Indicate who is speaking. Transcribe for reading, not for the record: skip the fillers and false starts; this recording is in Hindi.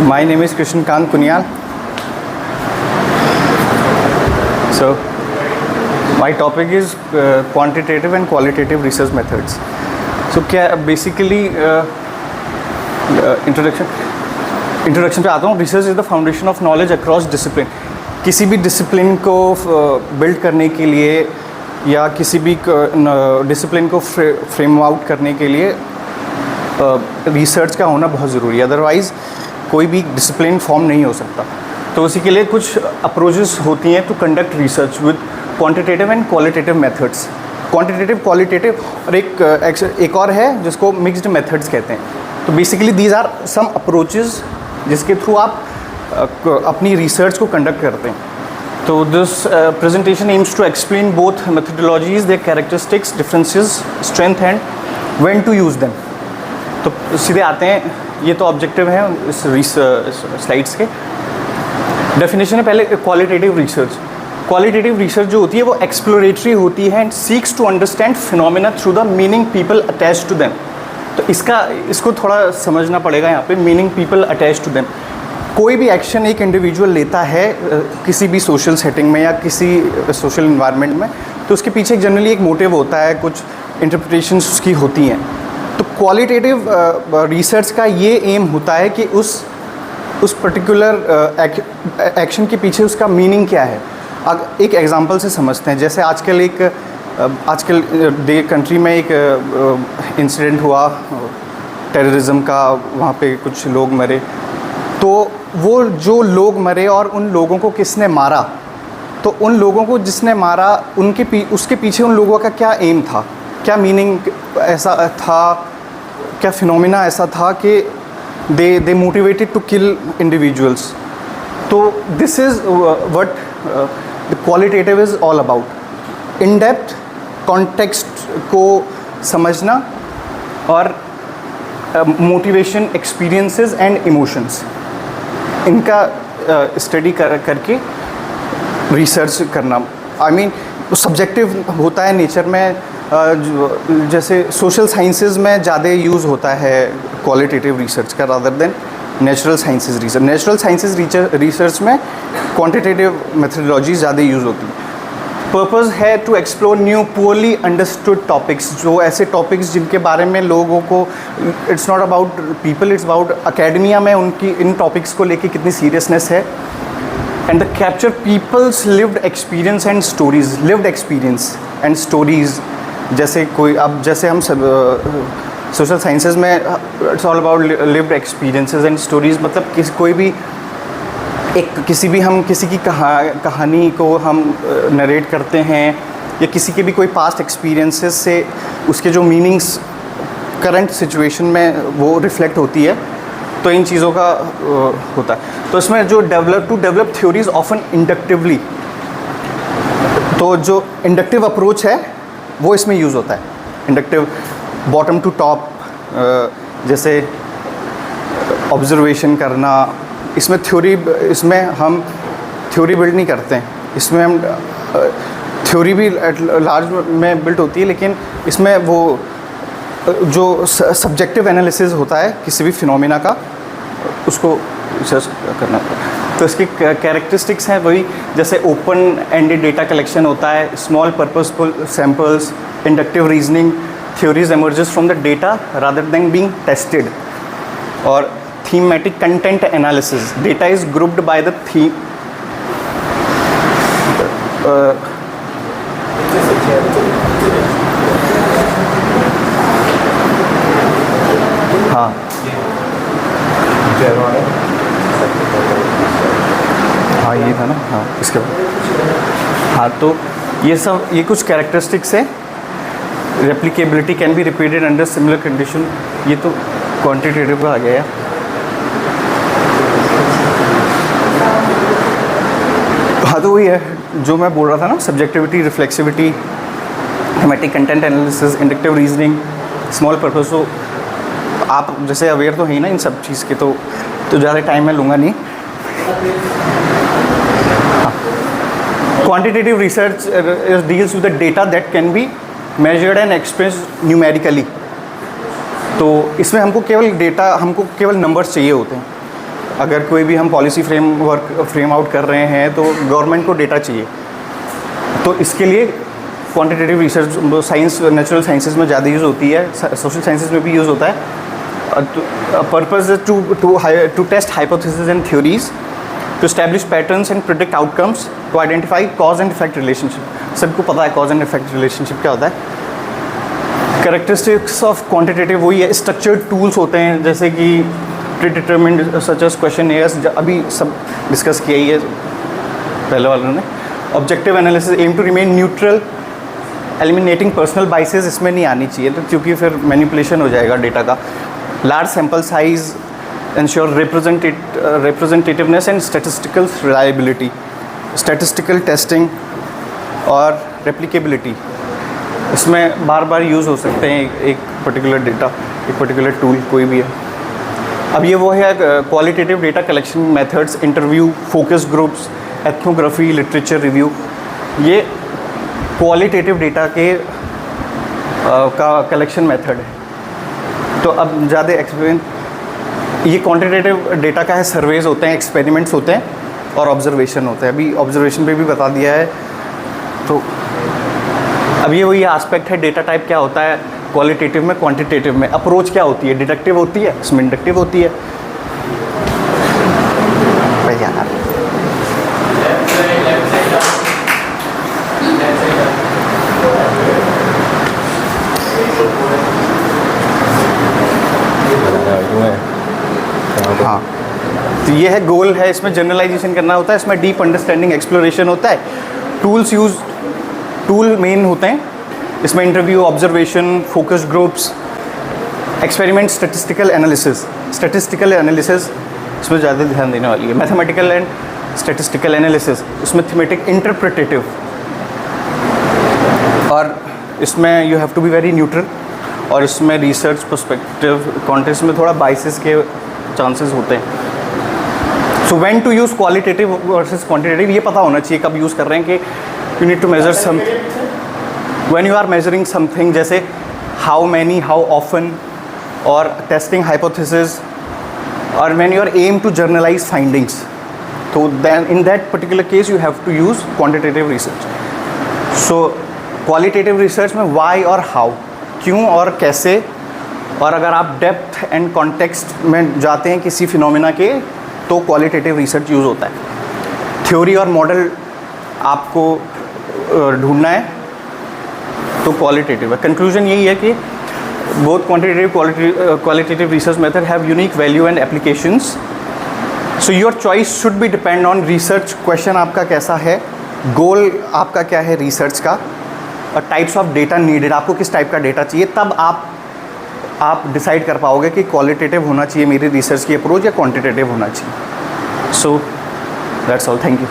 Speaker 1: My name is Krishan Kunyal. So, my topic is quantitative and qualitative research methods. So, क्या basically इंट्रोडक्शन पे आता हूँ. Research is the foundation of knowledge across discipline. किसी भी डिसिप्लिन को बिल्ड करने के लिए या किसी भी डिसिप्लिन को फ्रेम आउट करने के लिए रिसर्च का होना बहुत ज़रूरी है. अदरवाइज़ कोई भी डिसिप्लिन फॉर्म नहीं हो सकता. तो उसी के लिए कुछ अप्रोचेस होती हैं to conduct research with quantitative and qualitative methods. Quantitative, qualitative और एक और है जिसको मिक्स्ड मेथड्स कहते हैं. तो basically these are some approaches जिसके थ्रू आप अपनी रिसर्च को कंडक्ट करते हैं. तो this presentation aims to explain both methodologies, their characteristics, differences, strength and when to use them. तो सीधे आते हैं. ये तो ऑब्जेक्टिव है इस स्लाइड्स के. डेफिनेशन है पहले क्वालिटेटिव रिसर्च. क्वालिटेटिव रिसर्च जो होती है वो एक्सप्लोरेटरी होती है and seeks to understand phenomena through the meaning people attach to them. तो इसको थोड़ा समझना पड़ेगा यहाँ पे. Meaning people attach to them. कोई भी एक्शन एक इंडिविजुअल लेता है किसी भी सोशल सेटिंग में या किसी सोशल इन्वायरमेंट में, तो उसके पीछे जनरली एक मोटिव होता है, कुछ इंटरप्रिटेशंस उसकी होती हैं. तो क्वालिटेटिव रिसर्च का ये एम होता है कि उस पर्टिकुलर एक्शन के पीछे उसका मीनिंग क्या है. एक एग्जांपल से समझते हैं. जैसे आजकल कंट्री में एक इंसिडेंट हुआ टेररिज्म का. वहाँ पे कुछ लोग मरे. तो वो जो लोग मरे और उन लोगों को किसने मारा, तो उन लोगों को जिसने मारा उसके पीछे उन लोगों का क्या एम था, क्या मीनिंग ऐसा था, क्या फिनोमिना ऐसा था कि दे मोटिवेटेड टू किल इंडिविजुअल्स. तो this is what the qualitative is all about. In depth context को समझना और मोटिवेशन, एक्सपीरियंसेस एंड इमोशंस, इनका स्टडी करके रिसर्च करना. आई मीन सब्जेक्टिव होता है नेचर में. जैसे सोशल साइंसेज में ज़्यादा यूज़ होता है क्वालिटेटिव रिसर्च का rather than natural sciences research. Natural sciences research में क्वांटिटेटिव मेथडोलॉजी ज़्यादा यूज़ होती है. पर्पज़ है to explore new poorly understood topics. जो ऐसे टॉपिक्स जिनके बारे में लोगों को, it's not about people, it's about academia में उनकी इन टॉपिक्स को लेके कितनी सीरियसनेस है. And the capture people's lived experience and stories. Lived experience and stories. जैसे हम सब सोशल साइंसेज में it's all about lived experiences and stories. मतलब किसी की कहानी को हम नरेट करते हैं या किसी के भी कोई पास्ट एक्सपीरियंसेस से उसके जो मीनिंग्स करंट सिचुएशन में वो रिफ्लेक्ट होती है. तो इन चीज़ों का होता है. तो इसमें जो डेवलप थ्योरीज ऑफन इंडक्टिवली. तो जो इंडक्टिव अप्रोच है वो इसमें यूज़ होता है. इंडक्टिव बॉटम टू टॉप, जैसे ऑब्जर्वेशन करना. इसमें हम थ्योरी बिल्ड नहीं करते हैं. इसमें हम थ्योरी भी लार्ज में बिल्ड होती है, लेकिन इसमें वो जो सब्जेक्टिव एनालिसिस होता है किसी भी फिनोमिना का, उसको रिसर्च करना. तो इसकी कैरेक्टरिस्टिक्स हैं वही, जैसे ओपन एंडेड डेटा कलेक्शन होता है, small purposeful samples, inductive reasoning, theories emerges from the data rather than being tested, और thematic content analysis. Data is grouped by the theme. हाँ हाँ ये था ना. हाँ इसके बाद हाँ. तो ये कुछ कैरेक्टरिस्टिक्स है. Replicability can be repeated under similar condition. ये तो क्वांटिटेटिव का आ गया. हाँ तो वही है जो मैं बोल रहा था ना. Subjectivity, reflexivity, thematic content analysis, inductive reasoning, small purpose. तो आप जैसे अवेयर तो है ही ना इन सब चीज़ के, तो ज़्यादा टाइम मैं लूँगा नहीं. Quantitative research deals with the data that can be measured and expressed numerically. तो इसमें हमको केवल नंबर्स चाहिए होते हैं. अगर कोई भी हम पॉलिसी फ्रेम आउट कर रहे हैं तो गवर्नमेंट को डेटा चाहिए, तो इसके लिए quantitative research science natural sciences में ज़्यादा यूज़ होती है, सोशल साइंसेज में भी यूज़ होता है। Purpose to test hypothesis and theories, to establish patterns and predict outcomes, to identify cause and effect relationship. सबको पता है कॉज एंड इफेक्ट रिलेशनशिप क्या होता है। कैरेक्टरिस्टिक्स ऑफ क्वांटिटेटिव वही है, स्ट्रक्चर्ड टूल्स होते हैं जैसे कि predetermined such as questionnaires, अभी सब डिस्कस किया ही है पहले वालों ने। Objective analysis aim to remain neutral, eliminating personal biases इसमें नहीं आनी चाहिए तो क्योंकि फिर मैनिपुलेशन हो जाएगा डेटा का। Large sample size ensure representativeness and statistical reliability, statistical testing और रेप्लिकेबिलिटी इसमें बार बार यूज़ हो सकते हैं एक पर्टिकुलर डेटा, एक पर्टिकुलर टूल कोई भी है। अब ये वो है qualitative data collection methods, interview, focus groups, ethnography, literature review. ये क्वालिटेटिव डेटा के का कलेक्शन मेथड है। तो अब ज़्यादा एक्सपेरिमेंट, ये क्वांटिटेटिव डेटा का है, सर्वेज होते हैं, एक्सपेरिमेंट्स होते हैं और ऑब्जर्वेशन होते हैं। अभी ऑब्जर्वेशन पे भी बता दिया है। तो अब ये वही एस्पेक्ट है, डेटा टाइप क्या होता है क्वालिटेटिव में, क्वांटिटेटिव में। अप्रोच क्या होती है, डिडक्टिव होती है, इसमें इंडक्टिव होती है। भैया हाँ, तो ये है गोल है, इसमें जनरलाइजेशन करना होता है, इसमें डीप अंडरस्टैंडिंग एक्सप्लोरेशन होता है। टूल्स यूज, टूल मेन होते हैं इसमें, interview, observation, focus groups, experiment, statistical analysis. Statistical analysis इसमें ज़्यादा ध्यान देने वाली है। मैथमेटिकल एंड स्टैटिस्टिकल एनालिसिस, उसमें थीमेटिक, इंटरप्रेटेटिव, और इसमें you have to be very neutral, और इसमें रिसर्च पर्सपेक्टिव कॉन्टेक्स्ट में थोड़ा बाइसेस के चांसेस होते हैं। So when to use qualitative versus quantitative, ये पता होना चाहिए कब यूज़ कर रहे हैं कि you need to measure something. When you are measuring something जैसे हाउ मैनी, हाउ ऑफन, और टेस्टिंग हाइपोथेसिस, और when you are aim to generalize findings, तो then in that particular case you have to use quantitative research. So qualitative research में वाई और हाउ, क्यों और कैसे, और अगर आप डेप्थ एंड कॉन्टेक्स्ट में जाते हैं किसी फिनोमिना के तो क्वालिटेटिव रिसर्च यूज़ होता है। थ्योरी और मॉडल आपको ढूंढना है तो क्वालिटेटिव है। कंक्लूजन यही है कि both qualitative research method have unique value and applications. So your choice should be depend on research question आपका कैसा है, गोल आपका क्या है रिसर्च का, और टाइप्स ऑफ डेटा नीडेड, आपको किस टाइप का डेटा चाहिए, तब आप डिसाइड कर पाओगे कि क्वालिटेटिव होना चाहिए मेरी रिसर्च की अप्रोच या क्वांटिटेटिव होना चाहिए। So that's all, thank you.